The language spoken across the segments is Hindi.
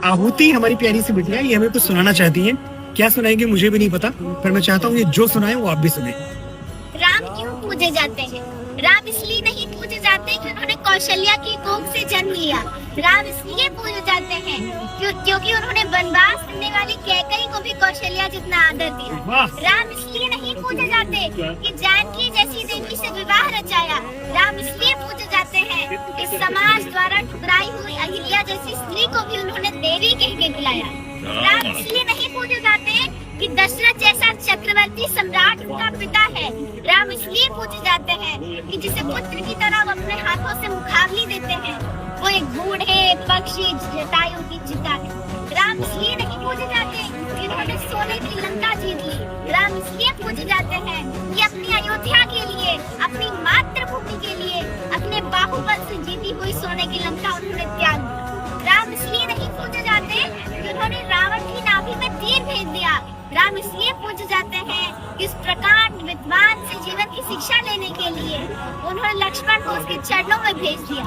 आहुति हमारी प्यारी सी बिटिया, ये हमें कुछ सुनाना चाहती है। क्या सुनाएंगे मुझे भी नहीं पता, पर मैं चाहता हूँ ये जो सुनाए वो आप भी सुने। राम क्यों पूजे जाते हैं? राम इसलिए नहीं पूजे जाते कि उन्होंने कौशल्या की कोख से जन्म लिया। राम इसलिए पूजे जाते हैं क्योंकि उन्होंने वनवास करने वाली कैकई को भी कौशल्या जितना आदर दिया। राम इसलिए नहीं पूजे जाते कि जानकी जैसी देवी से विवाह रचाया। राम इसलिए पूजे जाते हैं कि समाज द्वारा ठुकराई हुई अहिल्या जैसी स्त्री को भी उन्होंने देवी कह के बुलाया। राम इसलिए नहीं पूजे जाते कि दशरथ जैसा चक्रवर्ती सम्राट उनका पिता है। राम इसलिए पूजे जाते हैं कि जिसे पुत्र की तरह वो अपने हाथों से मुखाग्नि देते हैं, वो एक बूढ़े पक्षी जटायु की चिता है। राम इसलिए नहीं पूजे जाते कि उन्होंने सोने की लंका जीत ली। राम इसलिए पूजे जाते हैं कि अपनी अयोध्या के लिए, अपनी मातृभूमि के लिए, अपने बाहुबल से जीती हुई सोने की लंका उन्होंने त्याग दी। राम इसलिए नहीं पूजे जाते कि उन्होंने रावण की नाभि में तीर भेज दिया। राम इसलिए पूजे जाते हैं कि इस प्रकार विद्वान से जीवन की शिक्षा लेने के लिए उन्होंने लक्ष्मण को उसके चरणों में भेज दिया।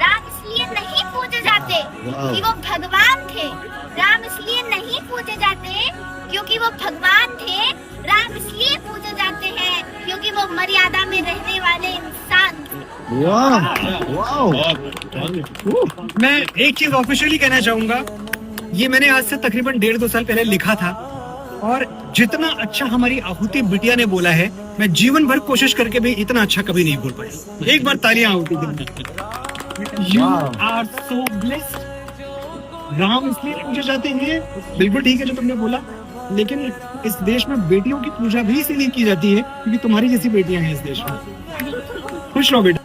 राम इसलिए नहीं पूजे जाते कि वो भगवान थे। राम इसलिए नहीं पूजे जाते क्योंकि वो भगवान थे। राम इसलिए पूजे जाते हैं क्योंकि वो मर्यादा में रहने वाले इंसान थे। मैं एक चीज ऑफिशियली कहना चाहूंगा, ये मैंने आज से तकरीबन 1.5-2 साल पहले लिखा था, और जितना अच्छा हमारी आहुति बिटिया ने बोला है, मैं जीवन भर कोशिश करके भी इतना अच्छा कभी नहीं बोल पाया। एक बार तालियां आहुति के लिए। You are so blessed. Ram इसलिए पूजे जाते हैं, बिल्कुल ठीक है जो तुमने बोला, लेकिन इस देश में बेटियों की पूजा भी इसलिए की जाती है क्योंकि तुम्हारी जैसी बेटियां हैं इस देश में। खुश रहो बेटा।